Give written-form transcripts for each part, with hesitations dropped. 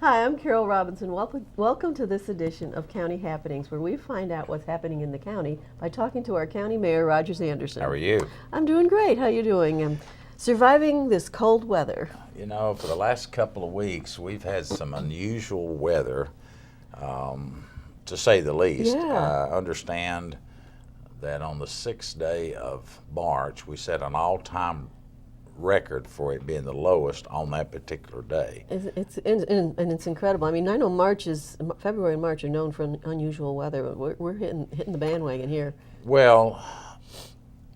Hi, I'm Carole Robinson. Welcome to this edition of County Happenings, where we find out what's happening in the county by talking to our county mayor, Rogers Anderson. How are you? I'm doing great. How are you doing? I'm surviving this cold weather. You know, for the last couple of weeks, we've had some unusual weather, to say the least. Yeah. I understand that on the 6th day of March, we set an all-time record for it being the lowest on that particular day. It's incredible. I mean, I know February and March are known for unusual weather, but we're hitting the bandwagon here. Well,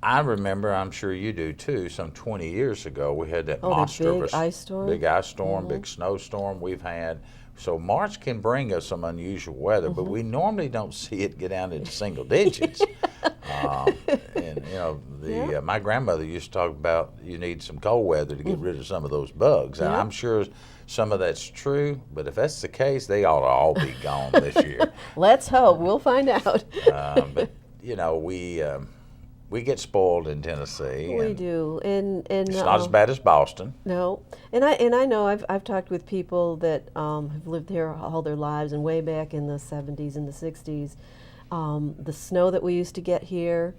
I remember, I'm sure you do too, some 20 years ago, we had that monster big ice storm. Big ice storm, big snowstorm we've had. So March can bring us some unusual weather, but we normally don't see it get down into single digits. And you know, my grandmother used to talk about you need some cold weather to get rid of some of those bugs, and I'm sure some of that's true. But if that's the case, they ought to all be gone this year. Let's hope. We'll find out. But you know, we get spoiled in Tennessee. We do, and it's not as bad as Boston. No, and I know I've talked with people that have lived here all their lives, and way back in the 70s and the 60s, the snow that we used to get here,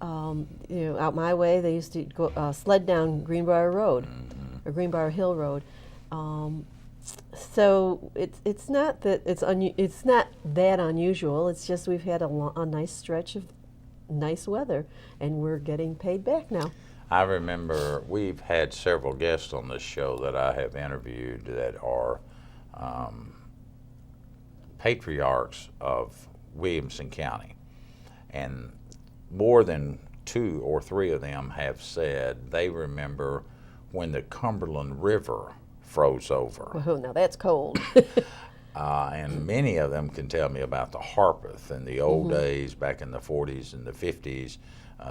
out my way, they used to go sled down Greenbrier Road, or Greenbrier Hill Road. So it's not that it's not that unusual. It's just we've had a nice stretch of nice weather, and we're getting paid back now. I remember we've had several guests on this show that I have interviewed that are patriarchs of Williamson County, and more than 2 or 3 of them have said they remember when the Cumberland River froze over. Oh, now that's cold. And many of them can tell me about the Harpeth in the old days back in the 40s and the 50s,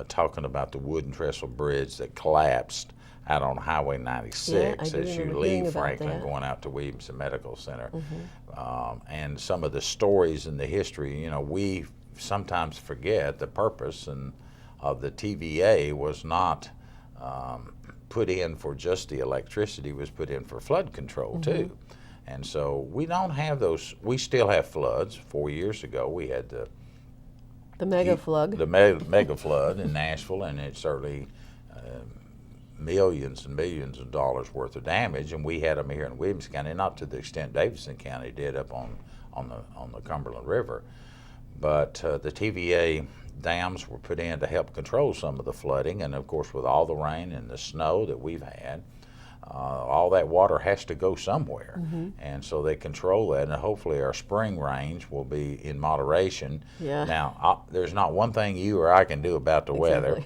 talking about the wooden trestle bridge that collapsed out on Highway 96 as you leave Franklin going out to Williamson Medical Center. And some of the stories and the history, you know, we sometimes forget the purpose of the TVA was not put in for just the electricity, was put in for flood control too. And so we don't have those. We still have floods. 4 years ago, we had the mega flood. The mega flood in Nashville, and it certainly millions and millions of dollars worth of damage. And we had them here in Williamson County, not to the extent Davidson County did up on the Cumberland River, but the TVA dams were put in to help control some of the flooding. And of course, with all the rain and the snow that we've had, all that water has to go somewhere, and so they control that, and hopefully our spring rains will be in moderation. Now, there's not one thing you or I can do about the weather.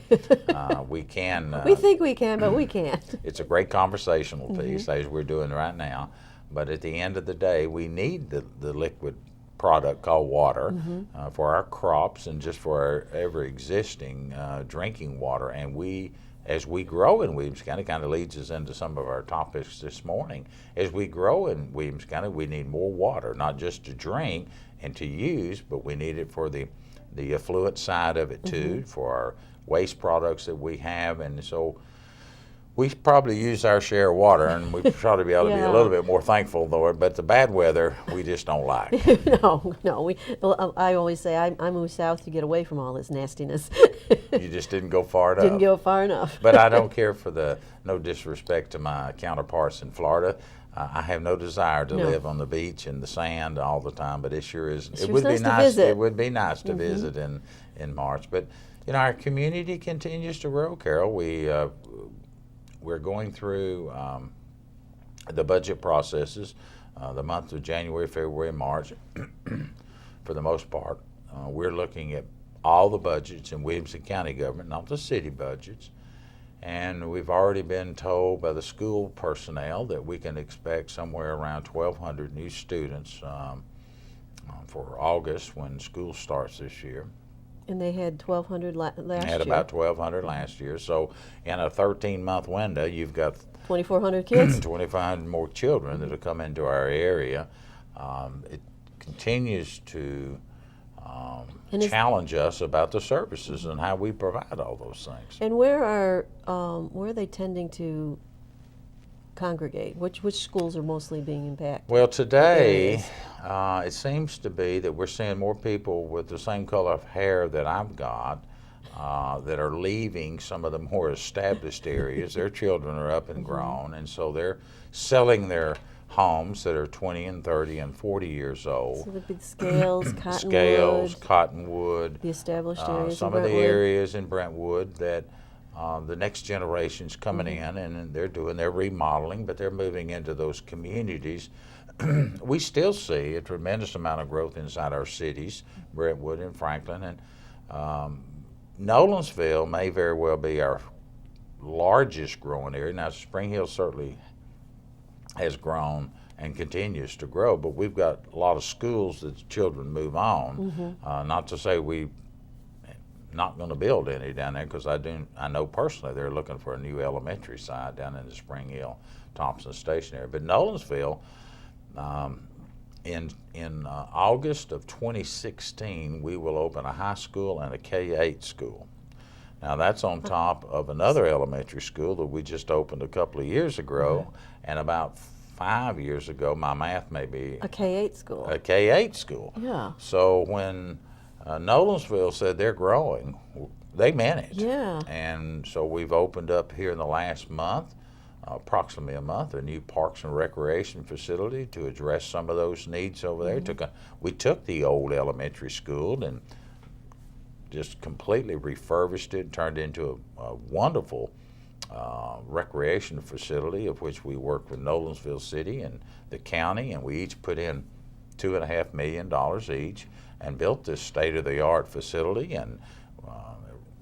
We can. We think we can, but we can't. It's a great conversational piece, as we're doing right now, but at the end of the day, we need the liquid product called water for our crops and just for our ever-existing drinking water, and as we grow in Williamson County, kind of leads us into some of our topics this morning. As we grow in Williamson County, we need more water, not just to drink and to use, but we need it for the effluent side of it too, for our waste products that we have. And so we probably use our share of water, and we probably be able to be a little bit more thankful, though. But the bad weather, we just don't like. No. I always say I moved south to get away from all this nastiness. You just didn't go far enough. Didn't go far enough. But I don't care for no disrespect to my counterparts in Florida. I have no desire to live on the beach and the sand all the time, but it sure is. It would be nice. It would be nice to visit in March. But you know, our community continues to grow, Carol. We're going through the budget processes, the month of January, February, March. For the most part, we're looking at all the budgets in Williamson County government, not the city budgets. And we've already been told by the school personnel that we can expect somewhere around 1,200 new students for August when school starts this year. And they had 1,200 last year. They had about 1,200 last year. So in a 13-month window, you've got 2,400 kids. 2,500 more children that have come into our area. It continues to challenge us about the services and how we provide all those things. And where are they tending to congregate? Which schools are mostly being impacted? Well, today it seems to be that we're seeing more people with the same color of hair that I've got that are leaving some of the more established areas. Their children are up and grown, and so they're selling their homes that are 20 and 30 and 40 years old. So the big Scales, Cottonwood, the established areas. Some of the areas in Brentwood that the next generation's coming in, and they're remodeling, but they're moving into those communities. We still see a tremendous amount of growth inside our cities, Brentwood and Franklin, and Nolensville may very well be our largest growing area. Now, Spring Hill certainly has grown and continues to grow, but we've got a lot of schools that children move on. Not to say we're not going to build any down there, because I know personally they're looking for a new elementary site down in the Spring Hill, Thompson Station area. But Nolensville, in August of 2016, we will open a high school and a K-8 school. Now that's on top of another elementary school that we just opened a couple of years ago, and about 5 years ago, my math may be a K-8 school. A K-8 school. Yeah. So when Nolensville said they're growing, they meant it. Yeah. And so we've opened up here in the last month, approximately a month, a new Parks and Recreation facility to address some of those needs over there. We took the old elementary school and just completely refurbished it, turned it into a wonderful recreation facility, of which we work with Nolensville City and the county, and we each put in $2.5 million each and built this state-of-the-art facility. And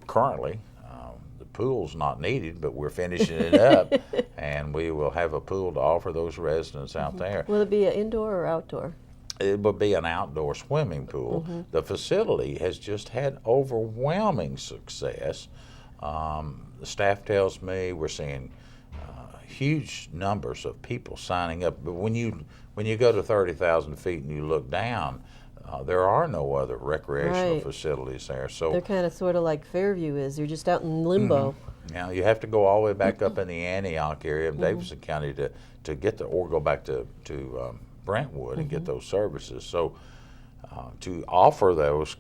currently, the pool's not needed, but we're finishing it up, and we will have a pool to offer those residents out there. Will it be an indoor or outdoor? It will be an outdoor swimming pool. The facility has just had overwhelming success. The staff tells me we're seeing huge numbers of people signing up. But when you go to 30,000 feet and you look down, there are no other recreational facilities there. So they're kind of sort of like Fairview is. You're just out in limbo. Now you have to go all the way back up in the Antioch area of Davidson County to get or go back to Brentwood and get those services. So to offer those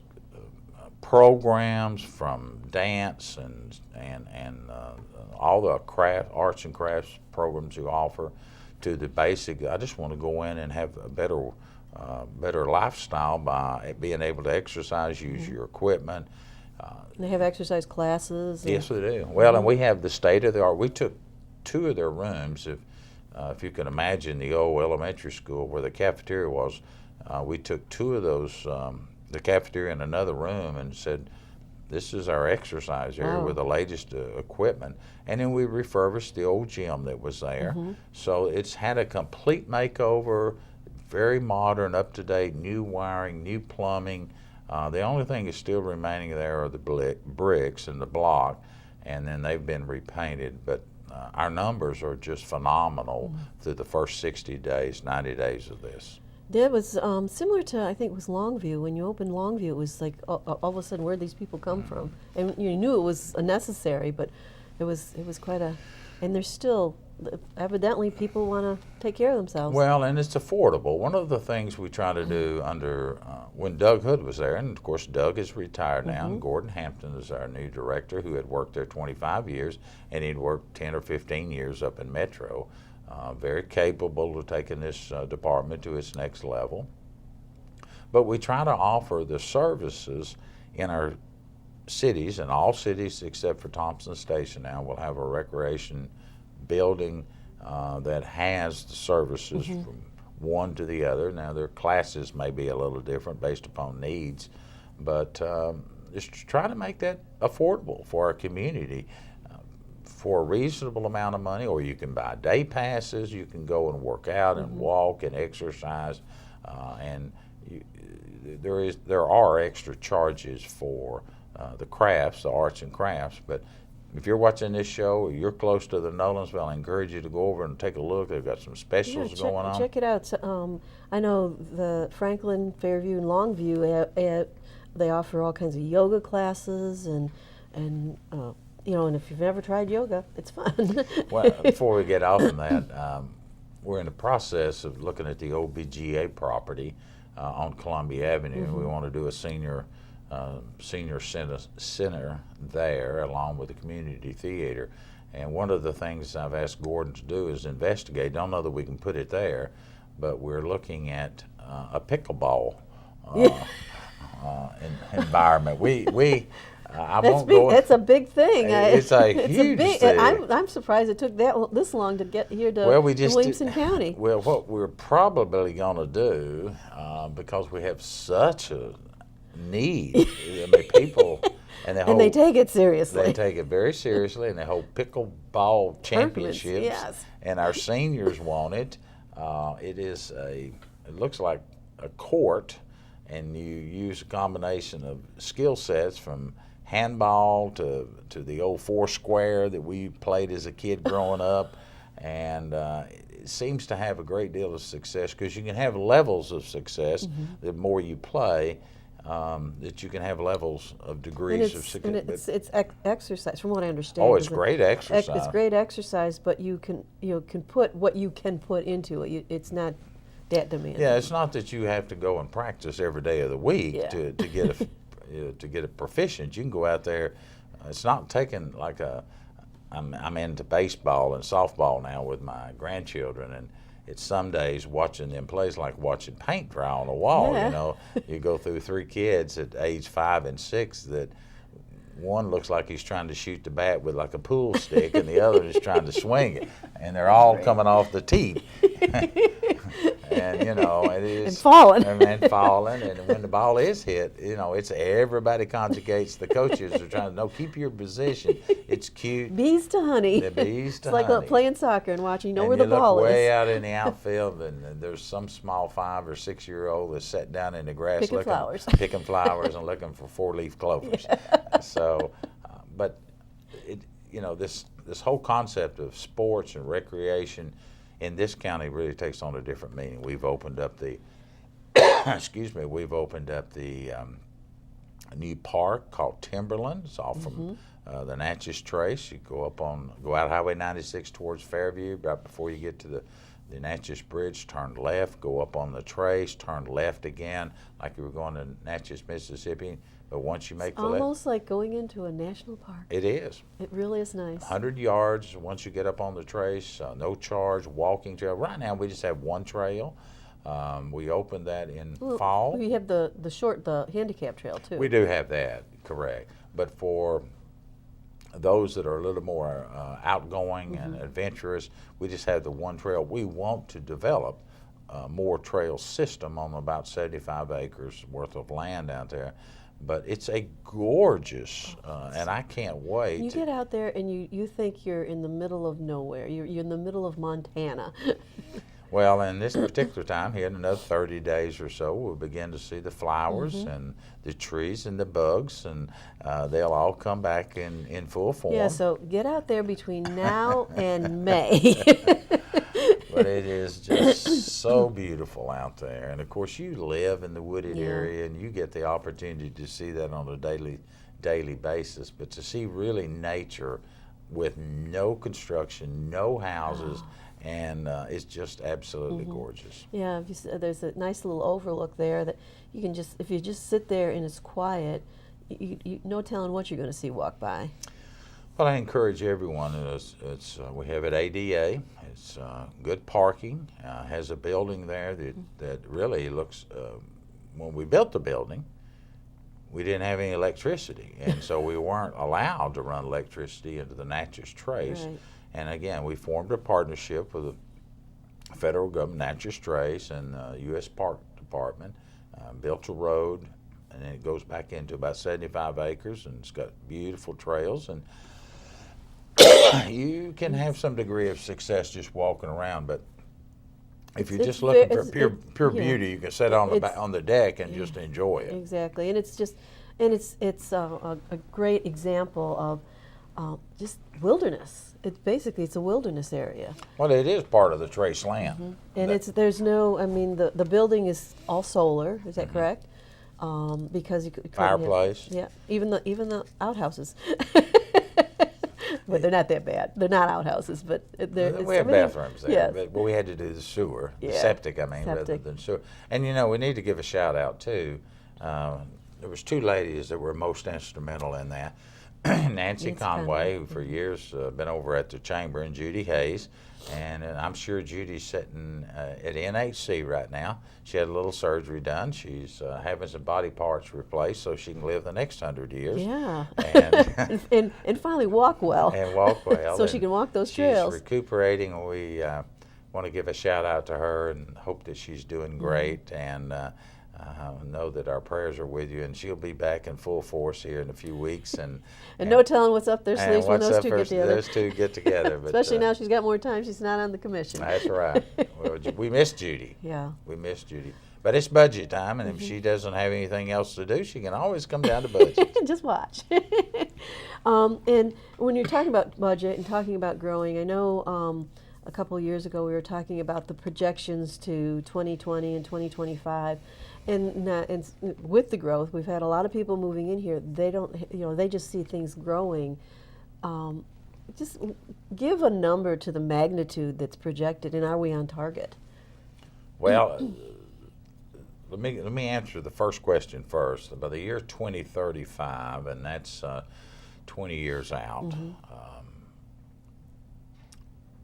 programs, from dance and all the arts and crafts programs you offer, to the basic, I just want to go in and have a better lifestyle by being able to exercise, use your equipment. They have exercise classes. Yes, they do. Well, and we have the state-of-the-art. We took 2 of their rooms. If you can imagine the old elementary school where the cafeteria was, we took 2 of those, the cafeteria in another room, and said, this is our exercise area with the latest equipment. And then we refurbished the old gym that was there. So it's had a complete makeover, very modern, up-to-date, new wiring, new plumbing. The only thing that's still remaining there are the bricks and the block, and then they've been repainted. But our numbers are just phenomenal through the first 60 days, 90 days of this. That was similar to, I think it was Longview. When you opened Longview, it was like all of a sudden, where did these people come from? And you knew it was necessary, but it was quite a, and there's still, evidently people want to take care of themselves. Well, and it's affordable. One of the things we try to do under, when Doug Hood was there, and of course Doug is retired now, and Gordon Hampton is our new director, who had worked there 25 years, and he'd worked 10 or 15 years up in Metro. Very capable of taking this department to its next level. But we try to offer the services in our cities, and all cities except for Thompson Station now will have a recreation building that has the services from one to the other. Now their classes may be a little different based upon needs, but just try to make that affordable for our community. For a reasonable amount of money, or you can buy day passes, you can go and work out and walk and exercise, and there are extra charges for the crafts, the arts and crafts. But if you're watching this show or you're close to the Nolensville, I encourage you to go over and take a look. They've got some specials going on. Check it out. So, I know the Franklin, Fairview, and Longview, they offer all kinds of yoga classes and and if you've never tried yoga, it's fun. Well, before we get off on that, we're in the process of looking at the OBGA property on Columbia Avenue. We want to do a senior center there, along with the community theater. And one of the things I've asked Gordon to do is investigate. Don't know that we can put it there, but we're looking at a pickleball environment. I won't go. That's a big thing. It's a huge thing. I'm surprised it took this long to get here to Williamson County. Well, what we're probably going to do, because we have such a need, I mean, people, and they take it seriously. They take it very seriously, and they hold pickleball championships. Yes. And our seniors want it. It looks like a court, and you use a combination of skill sets from handball to the old four-square that we played as a kid growing up, and it seems to have a great deal of success, because you can have levels of success. The more you play, that you can have levels of degrees of success. And it's exercise, from what I understand. Oh, it's great exercise. It's great exercise, but you can put what you can put into it. It's not that demanding. Yeah, it's not that you have to go and practice every day of the week to get a to get a proficient. You can go out there. It's not taking like I'm into baseball and softball now with my grandchildren, and it's some days watching them play is like watching paint dry on a wall. Yeah. You go through 3 kids at age 5 and 6 that one looks like he's trying to shoot the bat with like a pool stick, and the other is trying to swing it, and they're all coming off the tee. And it is and falling. and falling, and when the ball is hit, it's everybody conjugates. The coaches are trying to keep your position. It's cute. Bees to honey. The bees to honey. It's like playing soccer and watching. Where the ball is. You look way out in the outfield, and there's some small 5 or 6 year old that's sat down in the grass picking flowers and looking for 4-leaf clovers. So, but this whole concept of sports and recreation in this county really takes on a different meaning. We've opened up the new park called Timberland. It's off from the Natchez Trace. You go out Highway 96 towards Fairview. Right before you get to the Natchez Bridge, turn left, go up on the Trace, turn left again, like you were going to Natchez, Mississippi. But once you make the left, almost like going into a national park. It is. It really is nice. 100 yards once you get up on the Trace, no charge, walking trail. Right now we just have one trail. We opened that in fall. We have the handicap trail too. We do have that, correct. But for those that are a little more outgoing and adventurous, we just have the one trail. We want to develop more trail system on about 75 acres worth of land out there. But it's a gorgeous, and I can't wait. You get out there and you think you're in the middle of nowhere. You're in the middle of Montana. Well, in this particular time, here in another 30 days or so, we'll begin to see the flowers and the trees and the bugs, and they'll all come back in full form. Yeah, so get out there between now and May. But it is just so beautiful out there. And of course, you live in the wooded area, and you get the opportunity to see that on a daily basis. But to see really nature with no construction, no houses, and it's just absolutely gorgeous. Yeah, there's a nice little overlook there that you can if you just sit there and it's quiet, you no telling what you're going to see walk by. Well, I encourage everyone. We have it ADA. It's good parking. Has a building there that really looks. When we built the building, we didn't have any electricity, and so we weren't allowed to run electricity into the Natchez Trace. Right. And again, we formed a partnership with the federal government, Natchez Trace, and the U.S. Park Department. Built a road, and then it goes back into about 75 acres, and it's got beautiful trails. And you can have some degree of success just walking around, but if you're just looking for pure beauty, you can sit on the deck and just enjoy it. Exactly, and it's a great example of just wilderness. It's a wilderness area. Well, it is part of the Trace land, and the building is all solar. Is that correct? Because you could fireplace. Even the outhouses. But they're not that bad. They're not outhouses, but we have bathrooms there. Yes. But we had to do the sewer, the Yeah. septic, rather than sewer. And we need to give a shout out too. There was two ladies that were most instrumental in that. Nancy Conway, who for years been over at the chamber, and Judy Hayes. And I'm sure Judy's sitting at NHC right now. She had a little surgery done. She's having some body parts replaced so she can live the next 100 years. Yeah. And, and finally walk well. And walk well. So she can walk those trails. She's recuperating, and we want to give a shout out to her and hope that she's doing great. And know that our prayers are with you, and she'll be back in full force here in a few weeks. And no telling what's up their sleeves when those two get together. Those two get together. But, especially now she's got more time. She's not on the commission. That's right. Well, we miss Judy. Yeah. We miss Judy. But it's budget time, and if she doesn't have anything else to do, she can always come down to budget. Just watch. And when you're talking about budget and talking about growing, I know a couple of years ago we were talking about the projections to 2020 and 2025. And with the growth, we've had a lot of people moving in here. They don't, they just see things growing. Just give a number to the magnitude that's projected, and are we on target? Well, let me answer the first question first. By the year 2035, and that's 20 years out.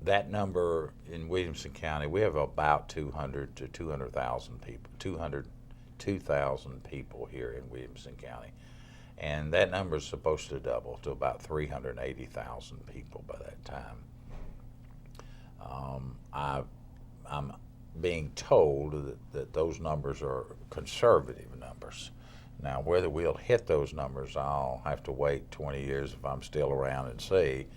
That number in Williamson County, we have about 200 to 200,000 people. 2,000 people here in Williamson County, and that number is supposed to double to about 380,000 people by that time. I'm being told that those numbers are conservative numbers. Now, whether we'll hit those numbers, I'll have to wait 20 years if I'm still around and see.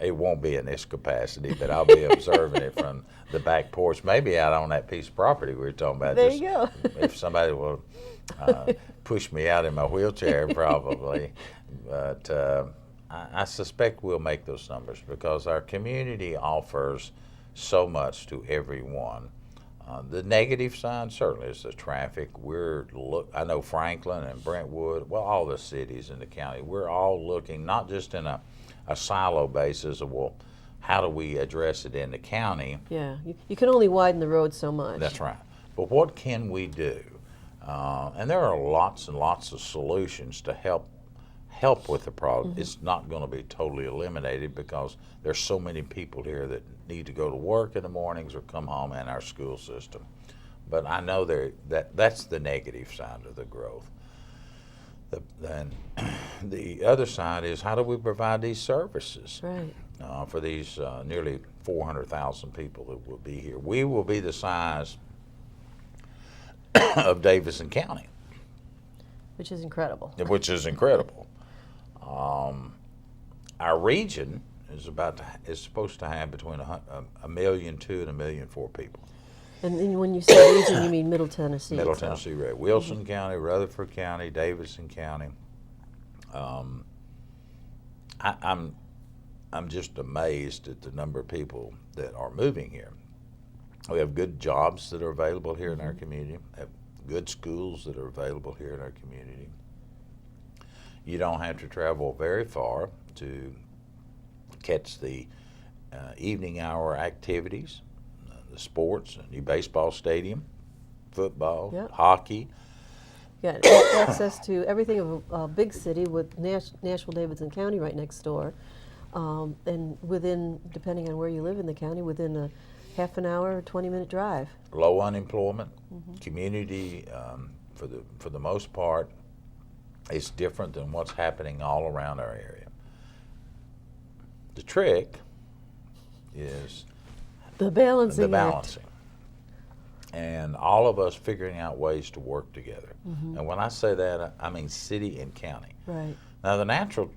It won't be in this capacity, but I'll be observing it from the back porch, maybe out on that piece of property we were talking about. There you go. If somebody will push me out in my wheelchair, probably. But I suspect we'll make those numbers because our community offers so much to everyone. The negative side certainly is the traffic. I know Franklin and Brentwood, well, all the cities in the county, we're all looking not just in a silo basis of, well, how do we address it in the county? Yeah, you can only widen the road so much. That's right. But what can we do? And there are lots and lots of solutions to help with the problem. It's not going to be totally eliminated because there's so many people here that need to go to work in the mornings or come home in our school system. But I know that's the negative side of the growth. Then the other side is, how do we provide these services for these nearly 400,000 people that will be here? We will be the size of Davidson County, which is incredible. Our region is supposed to have between 1.2 million and 1.4 million people. And then when you say region, you mean Middle Tennessee. Middle Tennessee, right? Wilson County, Rutherford County, Davidson County. I'm just amazed at the number of people that are moving here. We have good jobs that are available here in our community. Have good schools that are available here in our community. You don't have to travel very far to catch the evening hour activities, the sports, a new baseball stadium, football, hockey. Yeah, access to everything of a big city with Nashville-Davidson County right next door. And within, depending on where you live in the county, within a half an hour or 20-minute drive. Low unemployment, community, for the most part, it's different than what's happening all around our area. The trick is the balancing act. And all of us figuring out ways to work together. And when I say that, I mean city and county. Right. Now, the natural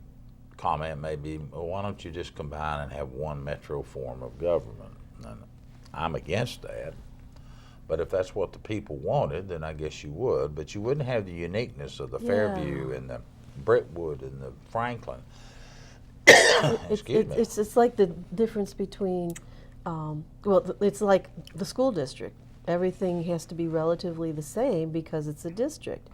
comment may be, well, why don't you just combine and have one metro form of government? And I'm against that. But if that's what the people wanted, then I guess you would. But you wouldn't have the uniqueness of the Fairview and the Brentwood and the Franklin. It's like the difference between, it's like the school district. Everything has to be relatively the same because it's a district.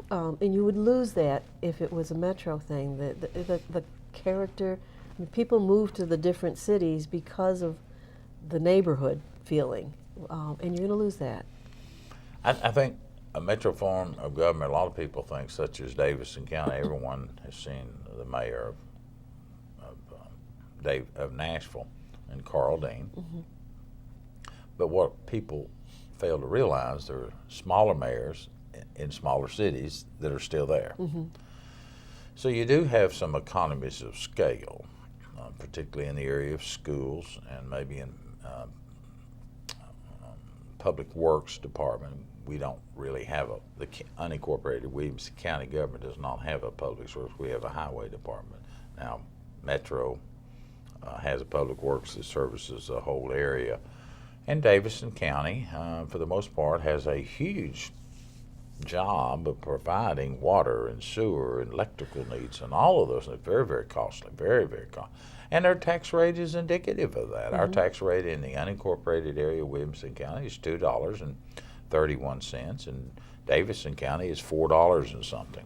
And you would lose that if it was a metro thing. The character. I mean, people move to the different cities because of the neighborhood feeling, and you're going to lose that. I think a metro form of government, a lot of people think, such as Davidson County, everyone has seen the mayor of Nashville and Carole Dean. Mm-hmm. But what people fail to realize, there are smaller mayors in smaller cities that are still there. Mm-hmm. So you do have some economies of scale, particularly in the area of schools and maybe in public works department. We don't really have the unincorporated Williamson County government does not have a public works. We have a highway department. Now, Metro has a public works that services the whole area. And Davidson County, for the most part, has a huge job of providing water and sewer and electrical needs and all of those. They're very, very costly, very, very costly. And their tax rate is indicative of that. Mm-hmm. Our tax rate in the unincorporated area of Williamson County is $2.31, and Davidson County is $4 and something.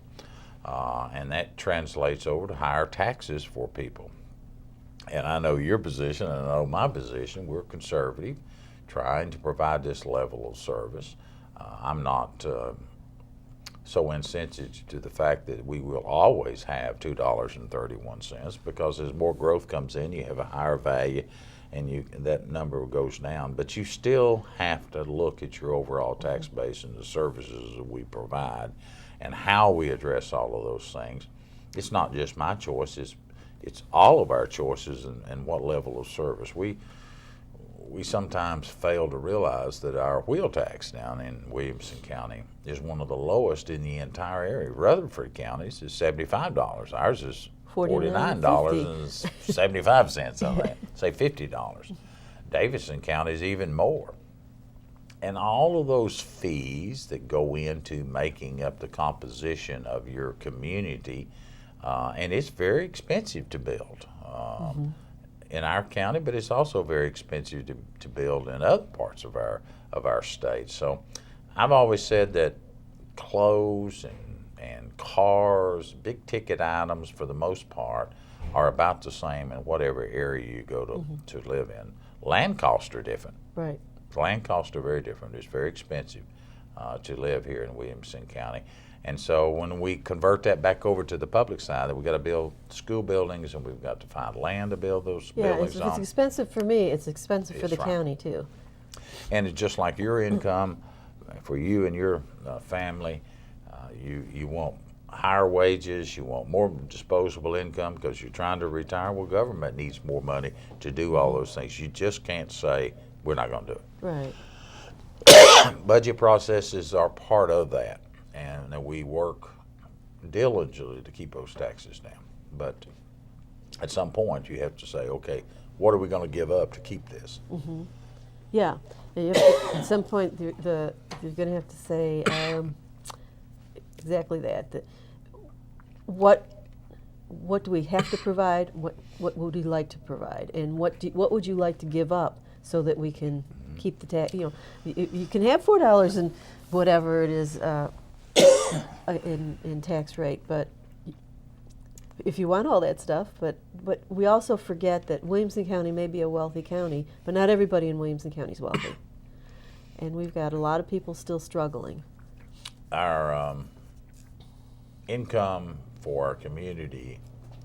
And that translates over to higher taxes for people. And I know your position, and I know my position. We're conservative, trying to provide this level of service. I'm not so insensitive to the fact that we will always have $2.31, because as more growth comes in, you have a higher value, and that number goes down. But you still have to look at your overall tax base and the services that we provide and how we address all of those things. It's not just my choice, it's all of our choices and what level of service. We sometimes fail to realize that our wheel tax down in Williamson County is one of the lowest in the entire area. Rutherford County's is $75. Ours is $49.75 on that. Say $50. Davidson County is even more. And all of those fees that go into making up the composition of your community, and it's very expensive to build. In our county, but it's also very expensive to build in other parts of our state. So I've always said that clothes and cars, big ticket items for the most part, are about the same in whatever area you go to live in. Land costs are different. Right. Land costs are very different. It's very expensive to live here in Williamson County. And so when we convert that back over to the public side, that we've got to build school buildings, and we've got to find land to build those buildings on. Yeah, it's expensive for me. It's expensive for the county, too. And it's just like your income, for you and your family, you want higher wages, you want more disposable income because you're trying to retire. Well, government needs more money to do all those things. You just can't say, we're not going to do it. Right. Budget processes are part of that. And we work diligently to keep those taxes down. But at some point, you have to say, okay, what are we going to give up to keep this? Mm-hmm. Yeah. At some point, you're going to have to say exactly that. What do we have to provide? What would we like to provide? And what would you like to give up so that we can keep the tax? You can have $4 and whatever it is. In tax rate, but if you want all that stuff, but we also forget that Williamson County may be a wealthy county, but not everybody in Williamson County is wealthy, and we've got a lot of people still struggling. Our income for our community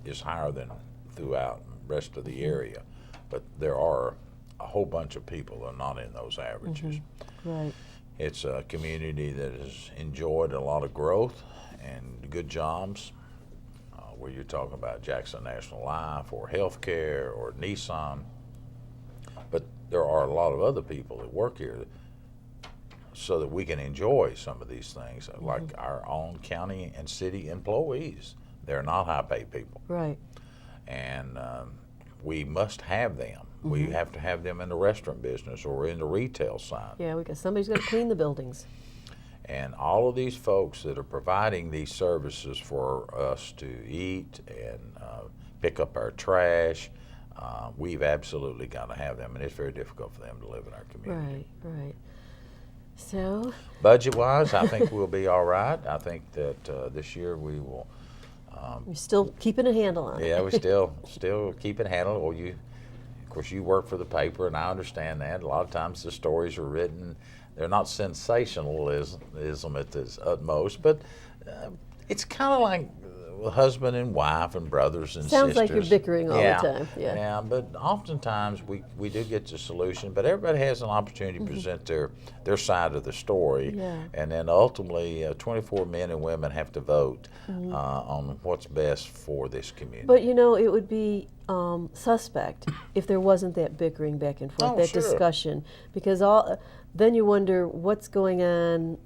is higher than throughout the rest of the area, but there are a whole bunch of people that are not in those averages. Right. It's a community that has enjoyed a lot of growth and good jobs, where you're talking about Jackson National Life or healthcare or Nissan. But there are a lot of other people that work here so that we can enjoy some of these things, like our own county and city employees. They're not high-paid people. Right. And we must have them. We have to have them in the restaurant business or in the retail side. Yeah, because somebody's got to clean the buildings. And all of these folks that are providing these services for us to eat and pick up our trash, we've absolutely got to have them, and it's very difficult for them to live in our community. Right. So, budget-wise, I think we'll be all right. I think that this year we will You're still keeping a handle on it. Yeah, we still keeping a handle. Well, of course, you work for the paper, and I understand that. A lot of times the stories are written, they're not sensationalism at its utmost, but it's kind of like husband and wife and brothers and Sounds sisters. like you're bickering all the time. Yeah, but oftentimes we do get to a solution, but everybody has an opportunity to present their side of the story. Yeah. And then ultimately 24 men and women have to vote on what's best for this community. But it would be suspect if there wasn't that bickering back and forth, that sure. discussion, because then you wonder what's going on.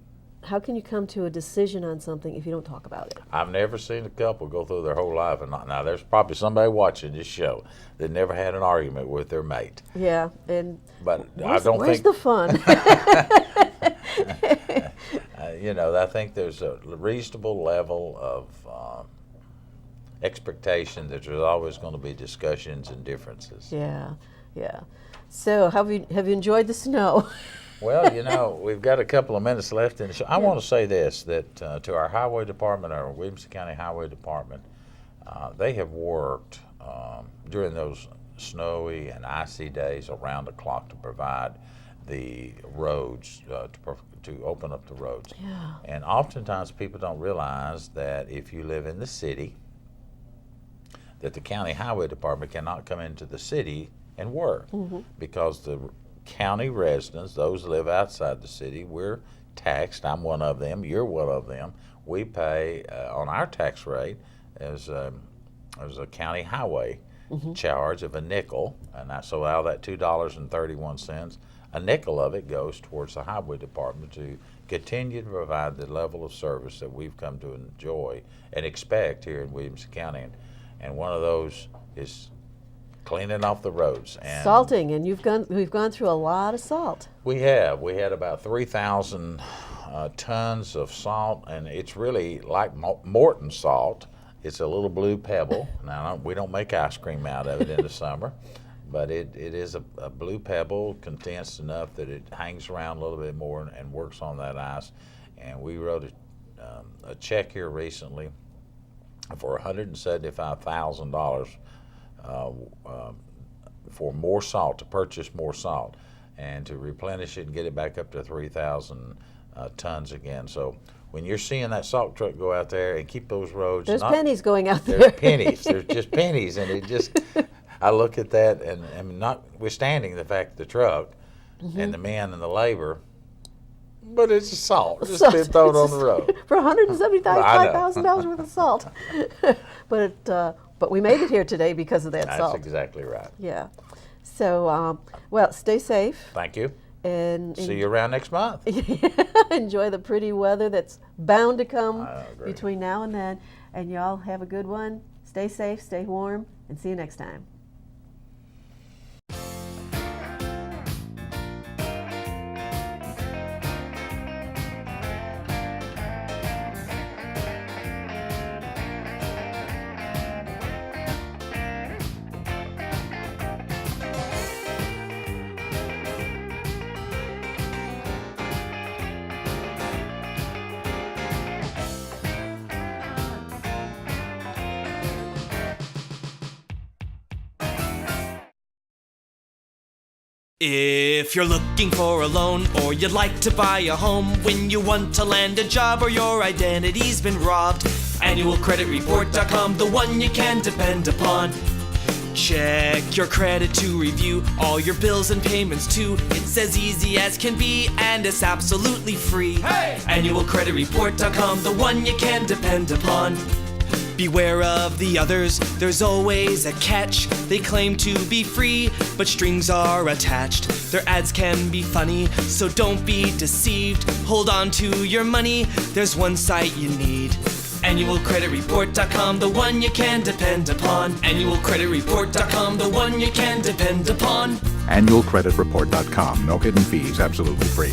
How can you come to a decision on something if you don't talk about it? I've never seen a couple go through their whole life and not. Now, there's probably somebody watching this show that never had an argument with their mate. Yeah, but where's think the fun? I think there's a reasonable level of expectation that there's always going to be discussions and differences. Yeah. So, have you enjoyed the snow? Well, we've got a couple of minutes left in the show. I want to say this, that to our highway department, our Williamson County Highway Department, they have worked during those snowy and icy days around the clock to provide the roads, to open up the roads. Yeah. And oftentimes people don't realize that if you live in the city, that the county highway department cannot come into the city and work because the county residents, those who live outside the city, we're taxed. I'm one of them. You're one of them. We pay on our tax rate as a county highway charge of a nickel, and so out of that $2.31, a nickel of it goes towards the highway department to continue to provide the level of service that we've come to enjoy and expect here in Williamson County, and one of those is cleaning off the roads and salting, and we've gone through a lot of salt. We had about 3,000 tons of salt, and it's really like Morton salt. It's a little blue pebble. Now we don't make ice cream out of it in the summer, but it is a blue pebble, condensed enough that it hangs around a little bit more and works on that ice. And we wrote a check here recently for $175,000 for more salt, to purchase more salt and to replenish it and get it back up to 3,000 tons again. So when you're seeing that salt truck go out there and keep those roads, there's pennies going out there. There's pennies. There's just pennies, and I look at that, and notwithstanding the fact the truck and the men and the labor, but it's salt just been thrown on the road for $175,000 worth of salt. But we made it here today because of that salt. That's exactly right. Yeah. So, stay safe. Thank you. And see you around next month. Enjoy the pretty weather that's bound to come between now and then. And y'all have a good one. Stay safe, stay warm, and see you next time. If you're looking for a loan or you'd like to buy a home, when you want to land a job or your identity's been robbed, annualcreditreport.com, the one you can depend upon. Check your credit to review all your bills and payments too. It's as easy as can be and it's absolutely free. Hey! Annualcreditreport.com, the one you can depend upon. Beware of the others, there's always a catch. They claim to be free, but strings are attached. Their ads can be funny, so don't be deceived. Hold on to your money, there's one site you need. Annualcreditreport.com, the one you can depend upon. Annualcreditreport.com, the one you can depend upon. Annualcreditreport.com, no hidden fees, absolutely free.